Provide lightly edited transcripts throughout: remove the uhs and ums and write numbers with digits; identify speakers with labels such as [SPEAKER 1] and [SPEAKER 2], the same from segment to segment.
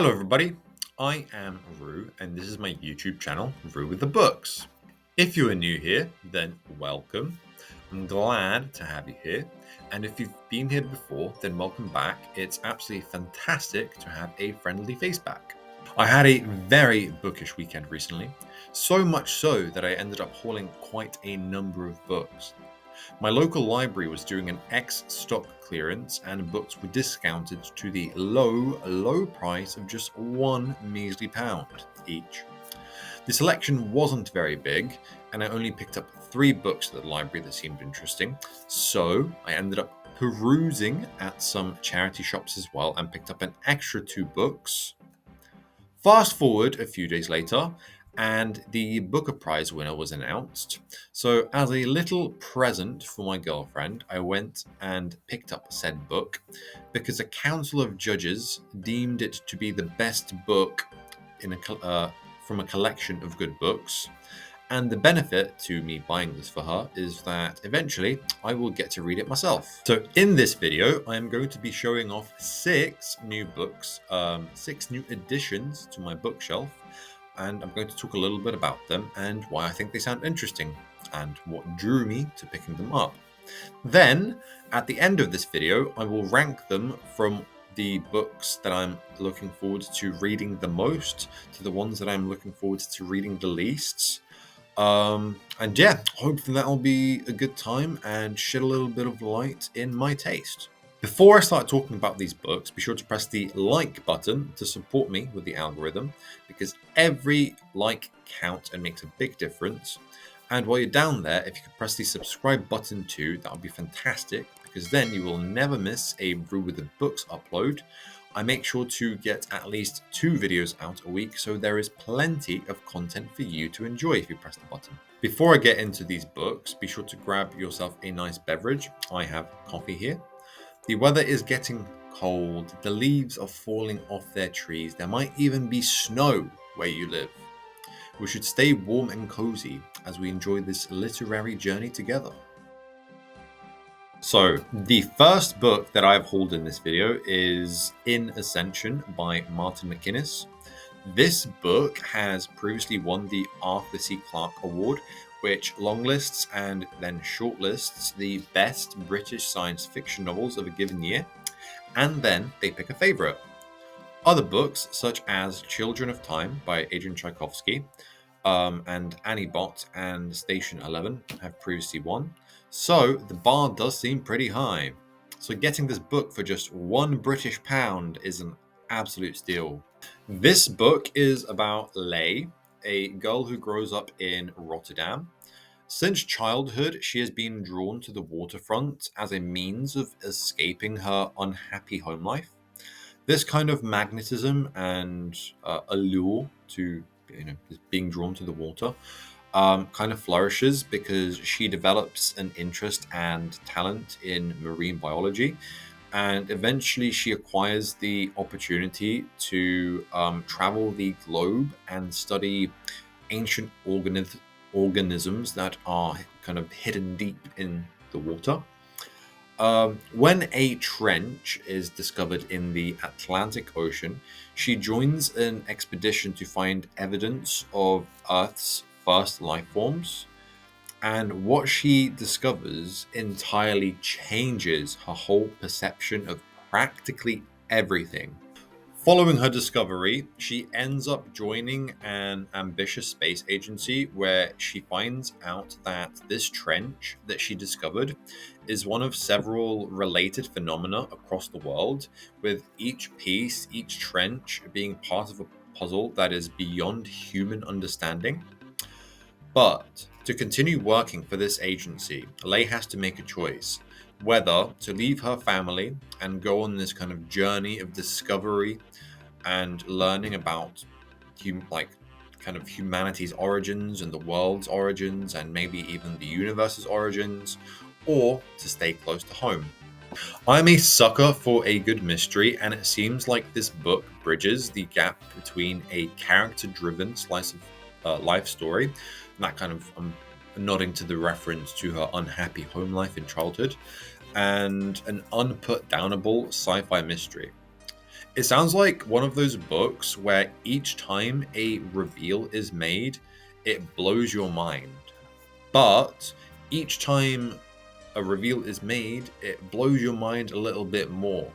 [SPEAKER 1] Hello everybody, I am Rue and this is my YouTube channel, Rue with the Books. If you are new here, then welcome. I'm glad to have you here, and if you've been here before, then welcome back. It's absolutely fantastic to have a friendly face back. I had a very bookish weekend recently, so much so that I ended up hauling quite a number of books. My local library was doing an ex-stock clearance and books were discounted to the low price of just one measly pound each. The selection wasn't very big and I only picked up 3 books at the library that seemed interesting, so I ended up perusing at some charity shops as well and picked up an extra 2 books. Fast forward a few days later, and the Booker Prize winner was announced. So, as a little present for my girlfriend, I went and picked up said book because a council of judges deemed it to be the best book from a collection of good books. And the benefit to me buying this for her is that eventually I will get to read it myself. So in this video, I am going to be showing off 6 new books, 6 new additions to my bookshelf, and I'm going to talk a little bit about them and why I think they sound interesting and what drew me to picking them up. Then, at the end of this video, I will rank them from the books that I'm looking forward to reading the most to the ones that I'm looking forward to reading the least. And yeah, hopefully that'll be a good time and shed a little bit of light in my taste. Before I start talking about these books, be sure to press the like button to support me with the algorithm, because every like counts and makes a big difference. And while you're down there, if you could press the subscribe button too, that would be fantastic, because then you will never miss a Brew with the Books upload. I make sure to get at least 2 videos out a week, so there is plenty of content for you to enjoy if you press the button. Before I get into these books, be sure to grab yourself a nice beverage. I have coffee here. The weather is getting cold, the leaves are falling off their trees, there might even be snow where you live. We should stay warm and cozy as we enjoy this literary journey together. So, the first book that I've hauled in this video is In Ascension by Martin McInnes. This book has previously won the Arthur C. Clarke Award, which longlists and then shortlists the best British science fiction novels of a given year, and then they pick a favourite. Other books, such as Children of Time by Adrian Tchaikovsky, and Annie Bot and Station 11 have previously won. So the bar does seem pretty high. So getting this book for just £1 British is an absolute steal. This book is about Lay, a girl who grows up in Rotterdam. Since childhood, she has been drawn to the waterfront as a means of escaping her unhappy home life. This kind of magnetism and allure to being drawn to the water kind of flourishes because she develops an interest and talent in marine biology, and eventually she acquires the opportunity to travel the globe and study ancient organisms that are kind of hidden deep in the water. When a trench is discovered in the Atlantic Ocean, she joins an expedition to find evidence of Earth's first life forms, and what she discovers entirely changes her whole perception of practically everything. Following her discovery, she ends up joining an ambitious space agency where she finds out that this trench that she discovered is one of several related phenomena across the world, with each piece, each trench, being part of a puzzle that is beyond human understanding. But to continue working for this agency, Lay has to make a choice whether to leave her family and go on this kind of journey of discovery and learning about kind of humanity's origins and the world's origins and maybe even the universe's origins, or to stay close to home. I'm a sucker for a good mystery, and it seems like this book bridges the gap between a character-driven slice of life story, and that kind of nodding to the reference to her unhappy home life in childhood, and an unput-downable sci-fi mystery. It sounds like one of those books where each time a reveal is made, it blows your mind. But each time a reveal is made, it blows your mind a little bit more.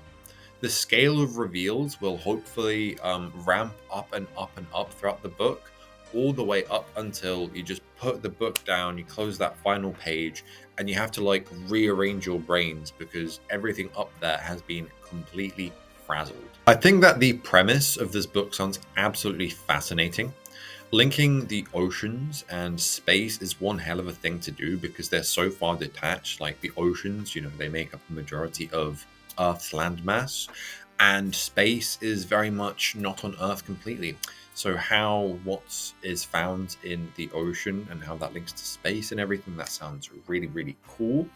[SPEAKER 1] The scale of reveals will hopefully ramp up and up and up throughout the book, all the way up until you just put the book down, you close that final page, and you have to like rearrange your brains because everything up there has been completely frazzled. I think that the premise of this book sounds absolutely fascinating. Linking the oceans and space is one hell of a thing to do because they're so far detached. Like the oceans, they make up the majority of Earth's landmass, and space is very much not on Earth completely. So, how what is found in the ocean and how that links to space and everything, that sounds really, really cool.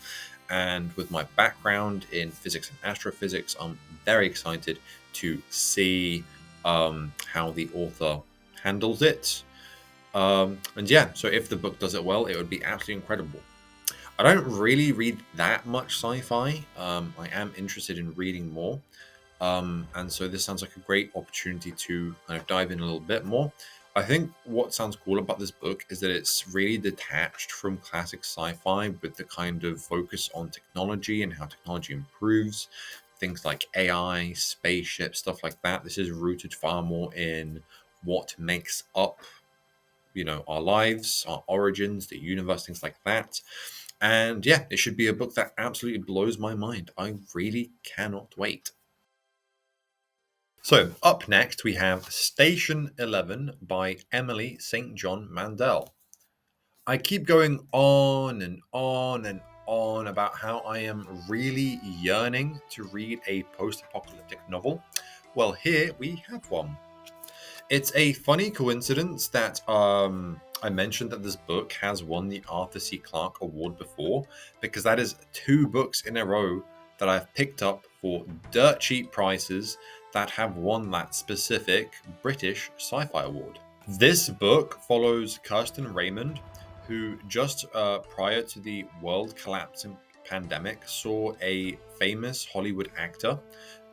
[SPEAKER 1] And with my background in physics and astrophysics, I'm very excited to see how the author handles it. And yeah, so if the book does it well, it would be absolutely incredible. I don't really read that much sci-fi. I am interested in reading more. And so this sounds like a great opportunity to kind of dive in a little bit more. I think what sounds cool about this book is that it's really detached from classic sci-fi with the kind of focus on technology and how technology improves. Things like AI, spaceships, stuff like that. This is rooted far more in what makes up our lives, our origins, the universe, things like that. And yeah, it should be a book that absolutely blows my mind. I really cannot wait. So up next we have Station 11 by Emily St. John Mandel. I keep going on and on and on about how I am really yearning to read a post-apocalyptic novel. Well, here we have one. It's a funny coincidence that I mentioned that this book has won the Arthur C. Clarke Award before, because that is 2 books in a row that I've picked up for dirt cheap prices that have won that specific British Sci-Fi Award. This book follows Kirsten Raymond, who just prior to the world collapsing pandemic saw a famous Hollywood actor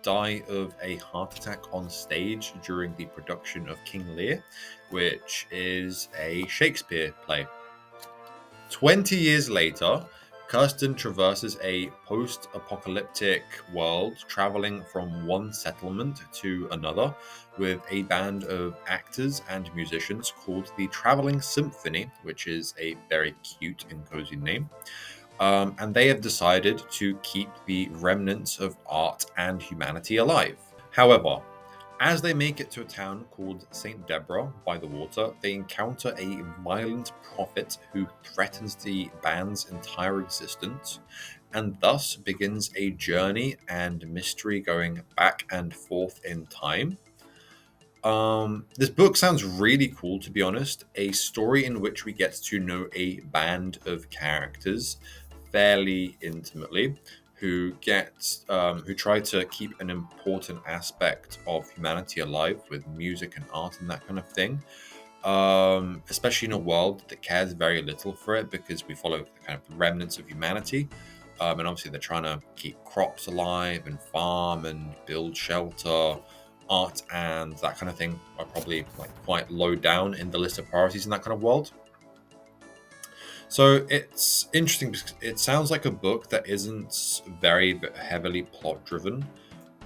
[SPEAKER 1] die of a heart attack on stage during the production of King Lear, which is a Shakespeare play. 20 years later, Kirsten traverses a post-apocalyptic world, traveling from one settlement to another with a band of actors and musicians called the Traveling Symphony, which is a very cute and cozy name. And they have decided to keep the remnants of art and humanity alive. However, as they make it to a town called St. Deborah by the water, they encounter a violent prophet who threatens the band's entire existence, and thus begins a journey and mystery going back and forth in time. This book sounds really cool, to be honest. A story in which we get to know a band of characters fairly intimately, who try to keep an important aspect of humanity alive with music and art and that kind of thing. Especially in a world that cares very little for it, because we follow the kind of remnants of humanity. And obviously they're trying to keep crops alive and farm and build shelter. Art and that kind of thing are probably like quite low down in the list of priorities in that kind of world. So it's interesting because it sounds like a book that isn't very heavily plot driven,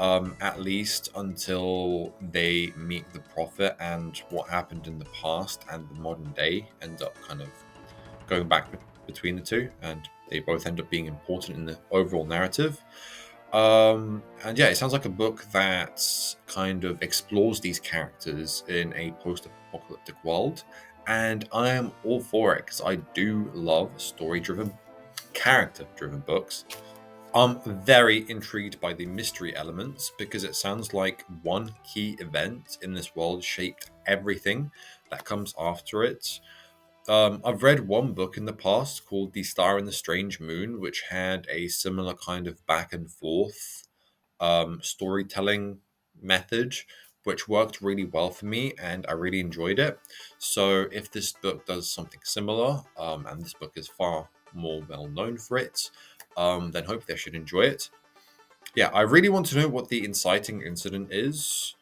[SPEAKER 1] at least until they meet the prophet, and what happened in the past and the modern day end up kind of going back between the two, and they both end up being important in the overall narrative. And yeah, it sounds like a book that kind of explores these characters in a post-apocalyptic world, and I am all for it because I do love story-driven, character-driven books. I'm very intrigued by the mystery elements because it sounds like one key event in this world shaped everything that comes after it. I've read one book in the past called The Star and the Strange Moon, which had a similar kind of back and forth storytelling method, which worked really well for me, and I really enjoyed it. So, if this book does something similar, and this book is far more well known for it, then hopefully I should enjoy it. Yeah, I really want to know what the inciting incident is,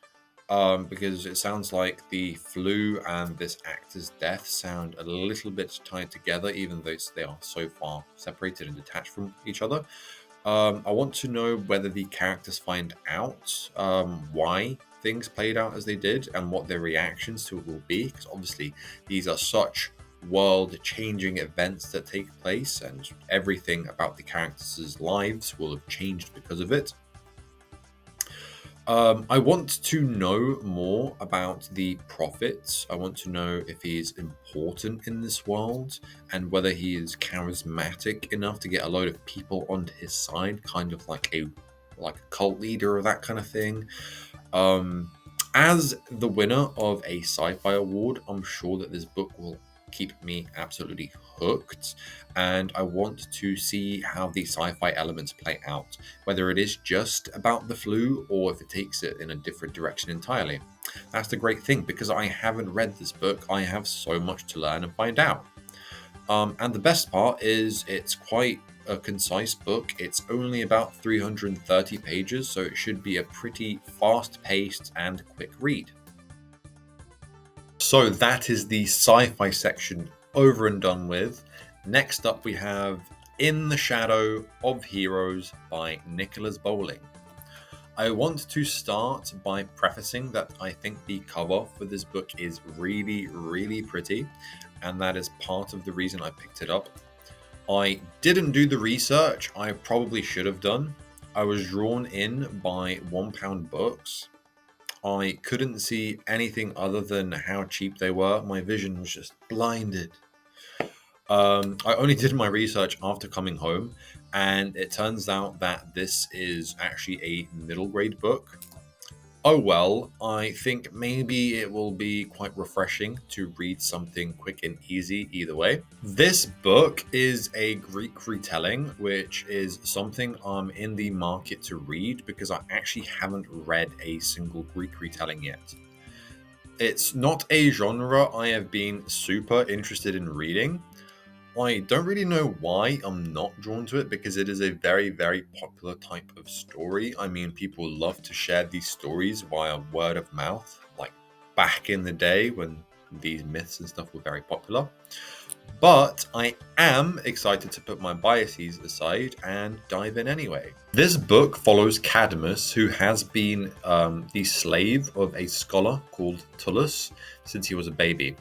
[SPEAKER 1] because it sounds like the flu and this actor's death sound a little bit tied together, even though they are so far separated and detached from each other. I want to know whether the characters find out why things played out as they did and what their reactions to it will be, because obviously these are such world-changing events that take place, and everything about the characters' lives will have changed because of it. I want to know more about the prophets. I want to know if he is important in this world and whether he is charismatic enough to get a load of people onto his side, kind of like a cult leader or that kind of thing. As the winner of a sci-fi award, I'm sure that this book will keep me absolutely hooked, and I want to see how the sci-fi elements play out, whether it is just about the flu or if it takes it in a different direction entirely. That's the great thing, because I haven't read this book, I have so much to learn and find out. And the best part is it's quite a concise book. It's only about 330 pages, so it should be a pretty fast-paced and quick read. So that is the sci-fi section over and done with. Next up we have In the Shadow of Heroes by Nicholas Bowling. I want to start by prefacing that I think the cover for this book is really, really pretty, and that is part of the reason I picked it up. I didn't do the research I probably should have done. I was drawn in by £1 books. I couldn't see anything other than how cheap they were. My vision was just blinded. I only did my research after coming home, and it turns out that this is actually a middle grade book. Oh well, I think maybe it will be quite refreshing to read something quick and easy either way. This book is a Greek retelling, which is something I'm in the market to read because I actually haven't read a single Greek retelling yet. It's not a genre I have been super interested in reading. I don't really know why I'm not drawn to it, because it is a very, very popular type of story. I mean, people love to share these stories via word of mouth, like back in the day when these myths and stuff were very popular. But I am excited to put my biases aside and dive in anyway. This book follows Cadmus, who has been the slave of a scholar called Tullus since he was a baby.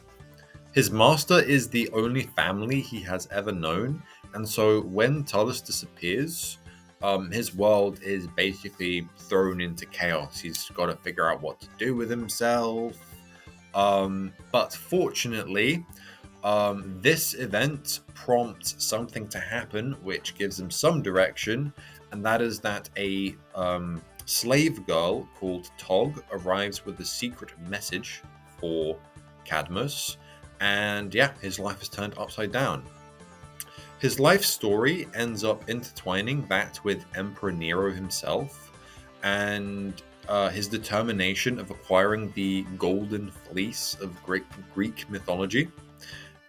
[SPEAKER 1] His master is the only family he has ever known, and so when Tullus disappears, his world is basically thrown into chaos. He's got to figure out what to do with himself. But fortunately, this event prompts something to happen which gives him some direction, and that is that a slave girl called Tog arrives with a secret message for Cadmus, and yeah, his life is turned upside down. His life story ends up intertwining that with Emperor Nero himself, and his determination of acquiring the Golden Fleece of Greek mythology.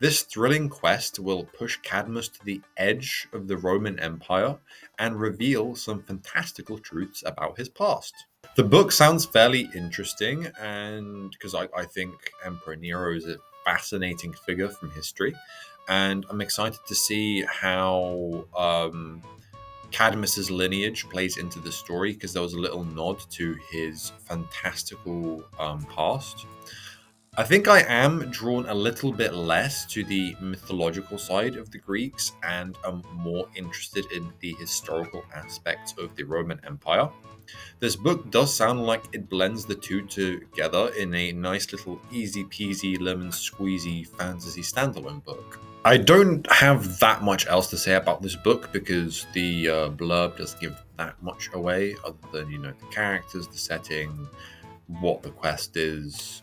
[SPEAKER 1] This thrilling quest will push Cadmus to the edge of the Roman Empire and reveal some fantastical truths about his past. The book sounds fairly interesting, and because I think Emperor Nero is a fascinating figure from history, and I'm excited to see how Cadmus's lineage plays into the story, because there was a little nod to his fantastical past. I think I am drawn a little bit less to the mythological side of the Greeks and am more interested in the historical aspects of the Roman Empire. This book does sound like it blends the two together in a nice little easy peasy lemon squeezy fantasy standalone book. I don't have that much else to say about this book because the blurb doesn't give that much away, other than, the characters, the setting, what the quest is.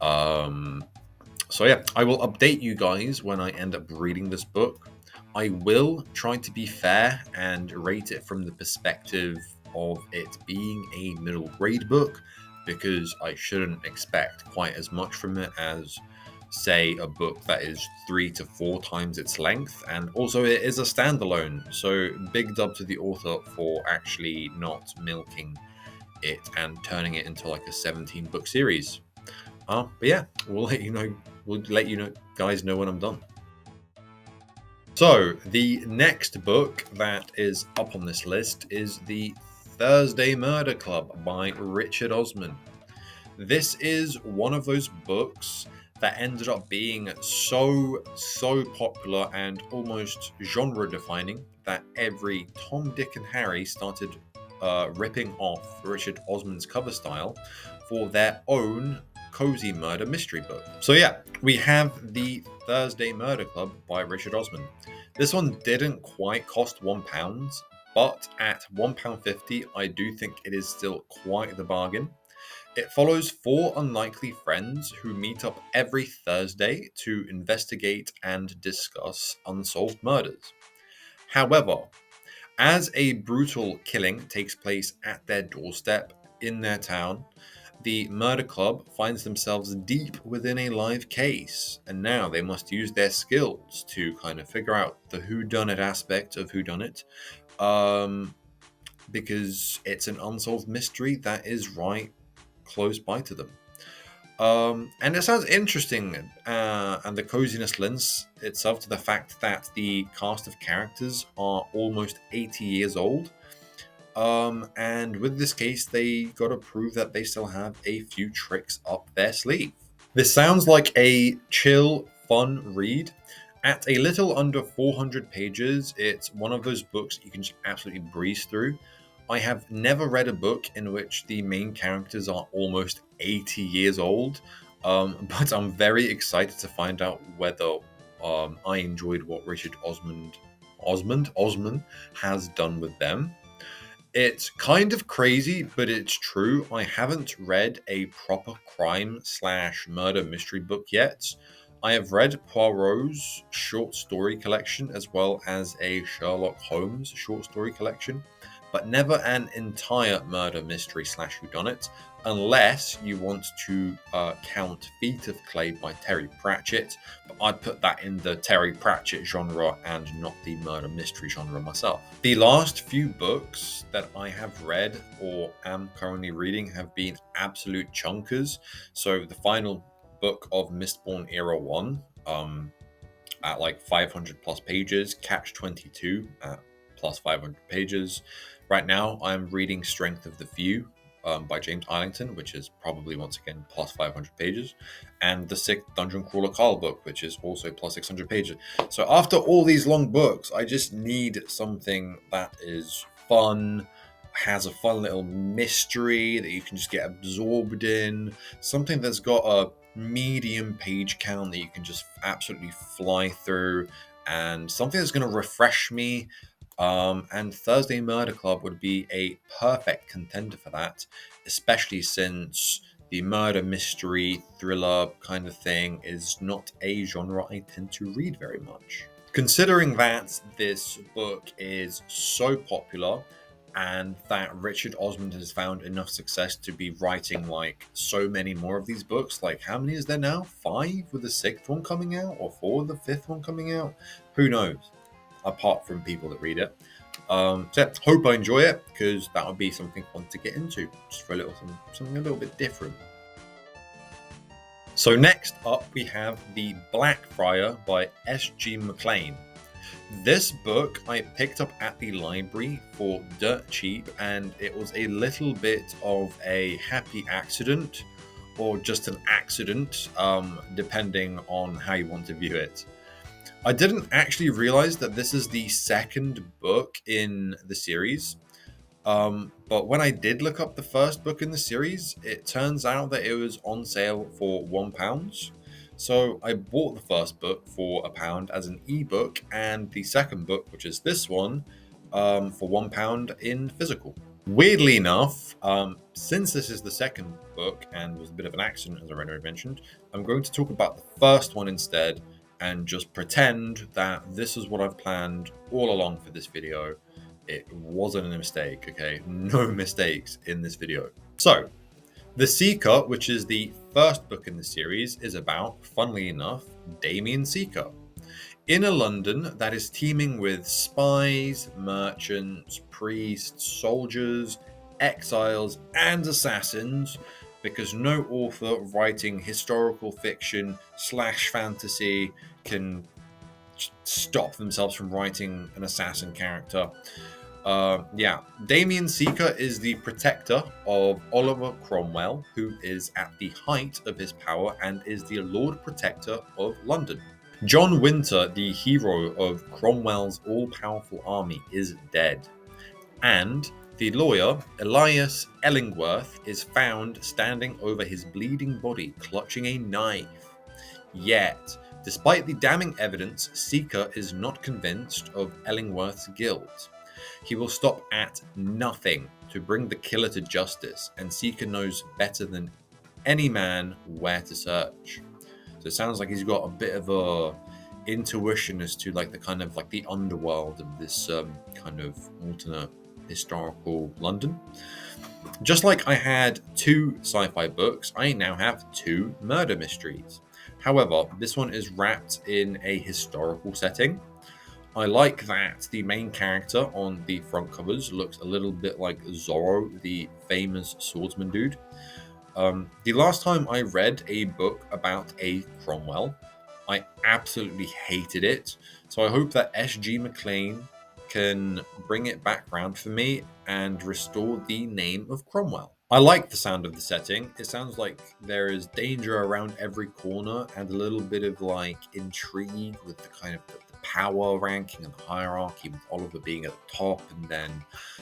[SPEAKER 1] So yeah, I will update you guys when I end up reading this book. I will try to be fair and rate it from the perspective of it being a middle grade book, because I shouldn't expect quite as much from it as say, a book that is 3 to 4 times its length, and also it is a standalone. So big dub to the author for actually not milking it and turning it into like a 17 book series. But yeah, we'll let you know, guys know when I'm done. So the next book that is up on this list is The Thursday Murder Club by Richard Osman. This is one of those books that ended up being so popular and almost genre defining that every Tom, Dick and Harry started ripping off Richard Osman's cover style for their own cozy murder mystery book. So yeah, we have The Thursday Murder Club by Richard Osman. This one didn't quite cost £1, but at £1.50 I do think it is still quite the bargain. It follows 4 unlikely friends who meet up every Thursday to investigate and discuss unsolved murders. However, as a brutal killing takes place at their doorstep in their town, the murder club finds themselves deep within a live case, and now they must use their skills to kind of figure out the whodunit aspect of whodunit, because it's an unsolved mystery that is right close by to them. And it sounds interesting, and the coziness lends itself to the fact that the cast of characters are almost 80 years old. And with this case, they got to prove that they still have a few tricks up their sleeve. This sounds like a chill, fun read. At a little under 400 pages, it's one of those books you can just absolutely breeze through. I have never read a book in which the main characters are almost 80 years old, but I'm very excited to find out whether I enjoyed what Richard Osman has done with them. It's kind of crazy, but it's true. I haven't read a proper crime/murder mystery book yet. I have read Poirot's short story collection as well as a Sherlock Holmes short story collection, but never an entire murder mystery/whodunit, unless you want to count Feet of Clay by Terry Pratchett, but I'd put that in the Terry Pratchett genre and not the murder mystery genre myself. The last few books that I have read or am currently reading have been absolute chunkers. So the final book of Mistborn Era 1 at like 500 plus pages, Catch 22 at plus 500 pages. Right now, I'm reading Strength of the Few by James Arlington, which is probably once again plus 500 pages, and the 6th Dungeon Crawler Carl book, which is also plus 600 pages. So after all these long books, I just need something that is fun, has a fun little mystery that you can just get absorbed in, something that's got a medium page count that you can just absolutely fly through, and something that's going to refresh me. And Thursday Murder Club would be a perfect contender for that, especially since the murder mystery thriller kind of thing is not a genre I tend to read very much. Considering that this book is so popular and that Richard Osman has found enough success to be writing like so many more of these books, like how many is there now? 5 with the 6th one coming out, or 4 with the 5th one coming out? Who knows? Apart from people that read it. So yeah, hope I enjoy it, because that would be something fun to get into, just for something a little bit different. So next up we have The Blackfriar by S.G. McLean. This book I picked up at the library for dirt cheap, and it was a little bit of a happy accident, or just an accident, depending on how you want to view it. I didn't actually realize that this is the second book in the series, but when I did look up the first book in the series, it turns out that it was on sale for £1. So I bought the first book for £1 as an ebook, and the second book, which is this one, for £1 in physical. Weirdly enough, since this is the second book and was a bit of an accident, as I already mentioned, I'm going to talk about the first one instead, and just pretend that this is what I've planned all along for this video. It wasn't a mistake, okay? No mistakes in this video. So, The Seeker, which is the first book in the series, is about, funnily enough, Damien Seeker. In a London that is teeming with spies, merchants, priests, soldiers, exiles, and assassins, because no author writing historical fiction / fantasy can stop themselves from writing an assassin character. Damien Seeker is the protector of Oliver Cromwell, who is at the height of his power and is the Lord Protector of London. John Winter, the hero of Cromwell's all-powerful army, is dead, and the lawyer, Elias Ellingworth, is found standing over his bleeding body, clutching a knife. Yet, despite the damning evidence, Seeker is not convinced of Ellingworth's guilt. He will stop at nothing to bring the killer to justice, and Seeker knows better than any man where to search. So it sounds like he's got a bit of a intuition as to like the kind of like the underworld of this kind of alternate historical London. Just like I had 2 sci-fi books, I now have 2 murder mysteries. However, this one is wrapped in a historical setting. I like that the main character on the front covers looks a little bit like Zorro, the famous swordsman dude. The last time I read a book about a Cromwell, I absolutely hated it. So I hope that S.G. McLean can bring it back round for me and restore the name of Cromwell. I like the sound of the setting. It sounds like there is danger around every corner and a little bit of like intrigue with the kind of the power ranking and the hierarchy, with Oliver being at the top and then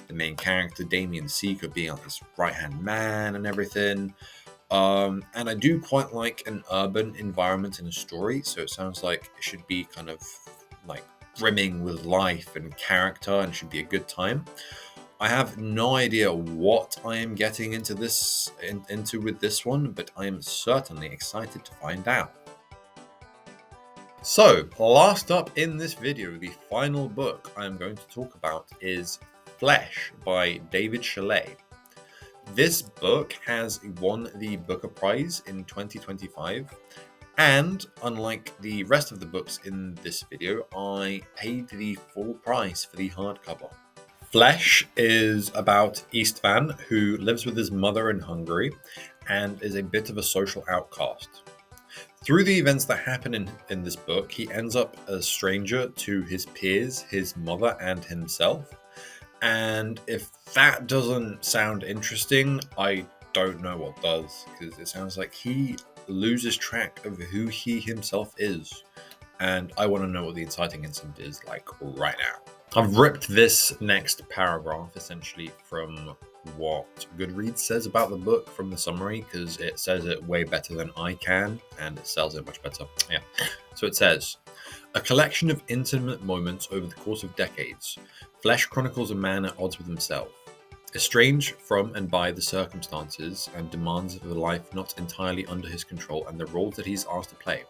[SPEAKER 1] the main character Damien Seeker being like this right-hand man and everything. And I do quite like an urban environment in a story, so it sounds like it should be kind of like brimming with life and character and should be a good time. I have no idea what I am getting into with this one, but I am certainly excited to find out. So, last up in this video, the final book I'm going to talk about is Flesh by David Shelley. This book has won the Booker Prize in 2025, and unlike the rest of the books in this video, I paid the full price for the hardcover. Flesh is about Istvan, who lives with his mother in Hungary and is a bit of a social outcast. Through the events that happen in this book, he ends up a stranger to his peers, his mother, and himself. And if that doesn't sound interesting, I don't know what does, because it sounds like he loses track of who he himself is. And I want to know what the inciting incident is like right now. I've ripped this next paragraph essentially from what Goodreads says about the book from the summary, because it says it way better than I can and it sells it much better. Yeah. So it says, a collection of intimate moments over the course of decades. Flesh chronicles a man at odds with himself, estranged from and by the circumstances and demands of a life not entirely under his control and the roles that he's asked to play.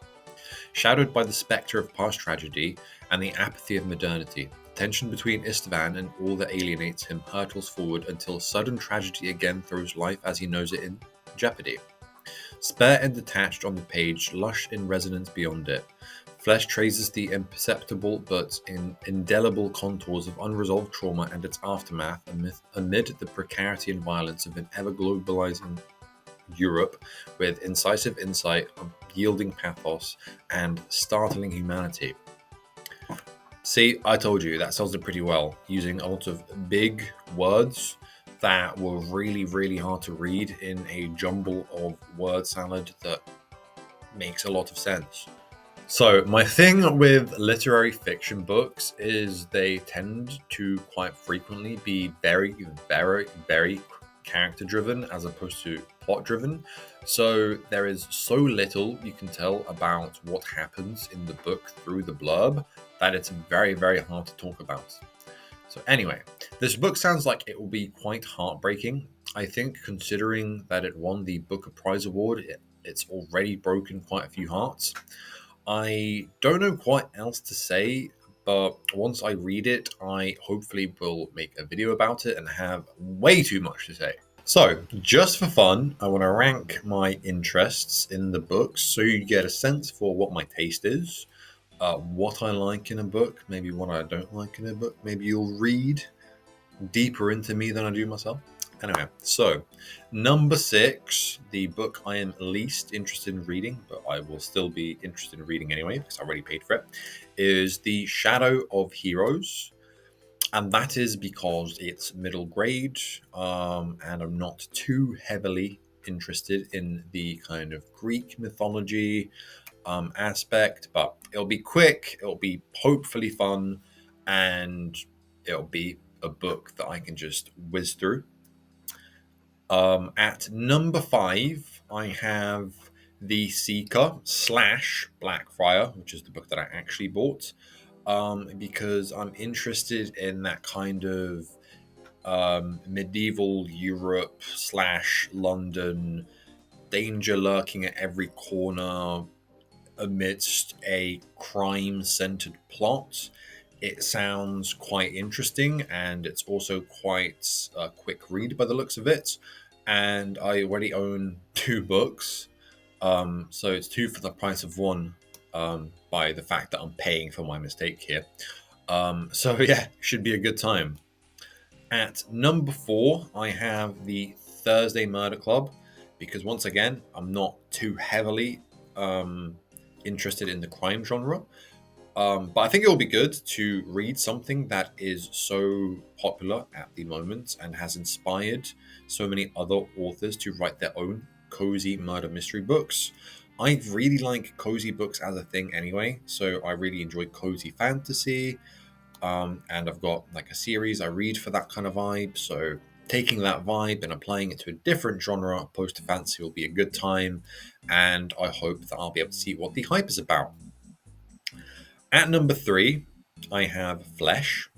[SPEAKER 1] Shadowed by the spectre of past tragedy and the apathy of modernity, the tension between Istvan and all that alienates him hurtles forward until sudden tragedy again throws life as he knows it in jeopardy. Spare and detached on the page, lush in resonance beyond it, Flesh traces the imperceptible but indelible contours of unresolved trauma and its aftermath amid the precarity and violence of an ever-globalizing Europe, with incisive insight, yielding pathos, and startling humanity. See, I told you, that sells it pretty well, using a lot of big words that were really, really hard to read in a jumble of word salad that makes a lot of sense. So, my thing with literary fiction books is they tend to quite frequently be very, very, very character driven as opposed to plot driven. So, there is so little you can tell about what happens in the book through the blurb that it's very, very hard to talk about. So, anyway, this book sounds like it will be quite heartbreaking. I think considering that it won the Booker Prize Award, it's already broken quite a few hearts. I don't know quite else to say, but once I read it, I hopefully will make a video about it and have way too much to say. So, just for fun, I want to rank my interests in the books so you get a sense for what my taste is, what I like in a book, maybe what I don't like in a book. Maybe you'll read deeper into me than I do myself. Anyway, so number 6, the book I am least interested in reading, but I will still be interested in reading anyway because I already paid for it, is The Shadow of Heroes. And that is because it's middle grade, and I'm not too heavily interested in the kind of Greek mythology aspect, but it'll be quick, it'll be hopefully fun, and it'll be a book that I can just whiz through. At number 5, I have The Seeker slash Blackfriar, which is the book that I actually bought, because I'm interested in that kind of medieval Europe slash London, danger lurking at every corner amidst a crime centered plot. It sounds quite interesting, and it's also quite a quick read by the looks of it. And I already own 2 books, so it's 2 for the price of 1, by the fact that I'm paying for my mistake here. So yeah, should be a good time. At number 4, I have the Thursday Murder Club, because once again, I'm not too heavily interested in the crime genre. But I think it will be good to read something that is so popular at the moment and has inspired so many other authors to write their own cozy murder mystery books. I really like cozy books as a thing anyway, so I really enjoy cozy fantasy. And I've got like a series I read for that kind of vibe, so taking that vibe and applying it to a different genre opposed to fantasy will be a good time, and I hope that I'll be able to see what the hype is about. At number 3, I have Flesh.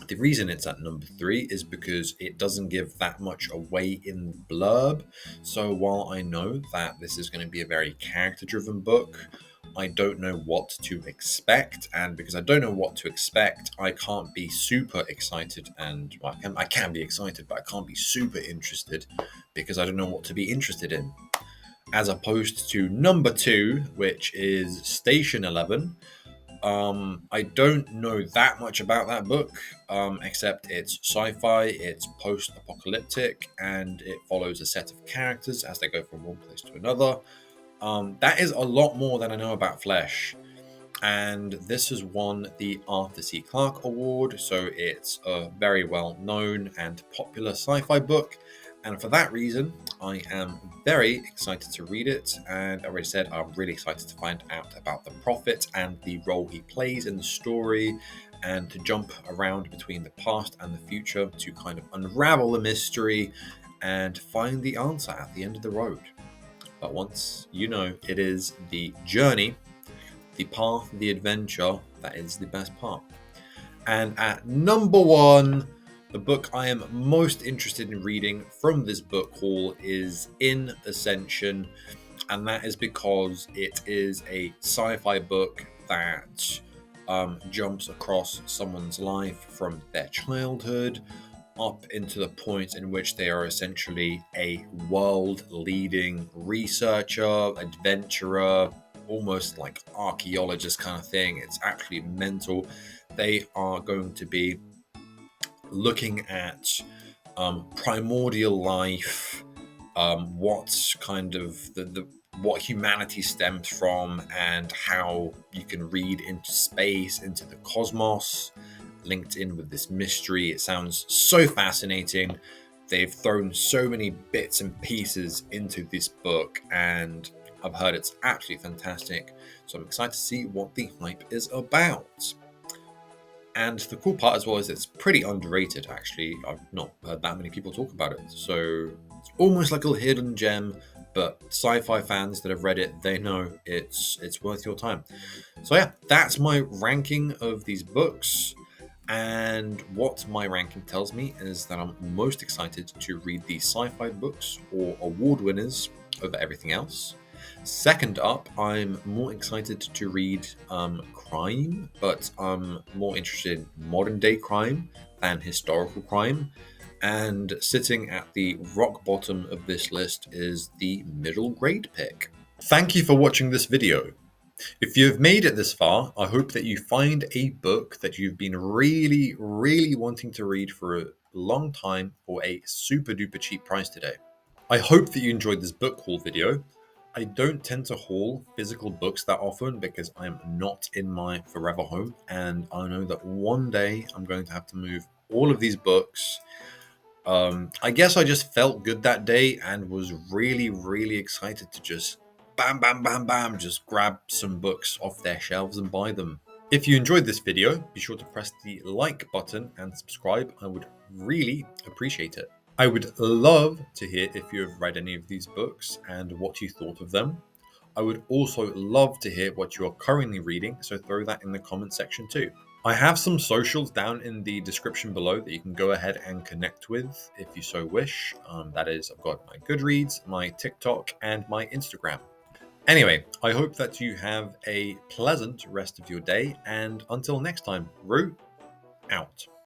[SPEAKER 1] The reason it's at number 3 is because it doesn't give that much away in the blurb. So while I know that this is going to be a very character driven book, I don't know what to expect. And because I don't know what to expect, I can't be super excited. And well, I can be excited, but I can't be super interested because I don't know what to be interested in. As opposed to number 2, which is Station 11. I don't know that much about that book, except it's sci-fi, it's post-apocalyptic, and it follows a set of characters as they go from one place to another. That is a lot more than I know about Flesh, and this has won the Arthur C. Clarke Award, so it's a very well-known and popular sci-fi book, and for that reason, I am very excited to read it. And I already said I'm really excited to find out about the prophet and the role he plays in the story, and to jump around between the past and the future to kind of unravel the mystery and find the answer at the end of the road. But once you know it is the journey, the path, the adventure, that is the best part. And at number 1, the book I am most interested in reading from this book haul is In Ascension, and that is because it is a sci-fi book that jumps across someone's life from their childhood up into the point in which they are essentially a world-leading researcher, adventurer, almost like archaeologist kind of thing. It's actually mental. They are going to be looking at primordial life, what kind of what humanity stems from, and how you can read into space, into the cosmos, linked in with this mystery. It sounds so fascinating. They've thrown so many bits and pieces into this book, and I've heard it's absolutely fantastic. So I'm excited to see what the hype is about. And the cool part as well is it's pretty underrated, actually. I've not heard that many people talk about it. So it's almost like a hidden gem, but sci-fi fans that have read it, they know it's worth your time. So yeah, that's my ranking of these books. And what my ranking tells me is that I'm most excited to read the sci-fi books or award winners over everything else. Second up, I'm more excited to read crime, but I'm more interested in modern day crime than historical crime. And sitting at the rock bottom of this list is the middle grade pick. Thank you for watching this video. If you've made it this far, I hope that you find a book that you've been really, really wanting to read for a long time for a super duper cheap price today. I hope that you enjoyed this book haul video. I don't tend to haul physical books that often because I'm not in my forever home, and I know that one day I'm going to have to move all of these books. I guess I just felt good that day and was really, really excited to just bam, bam, bam, bam, just grab some books off their shelves and buy them. If you enjoyed this video, be sure to press the like button and subscribe. I would really appreciate it. I would love to hear if you have read any of these books and what you thought of them. I would also love to hear what you are currently reading, so throw that in the comment section too. I have some socials down in the description below that you can go ahead and connect with if you so wish. That is, I've got my Goodreads, my TikTok, and my Instagram. Anyway, I hope that you have a pleasant rest of your day, and until next time, Rue, out.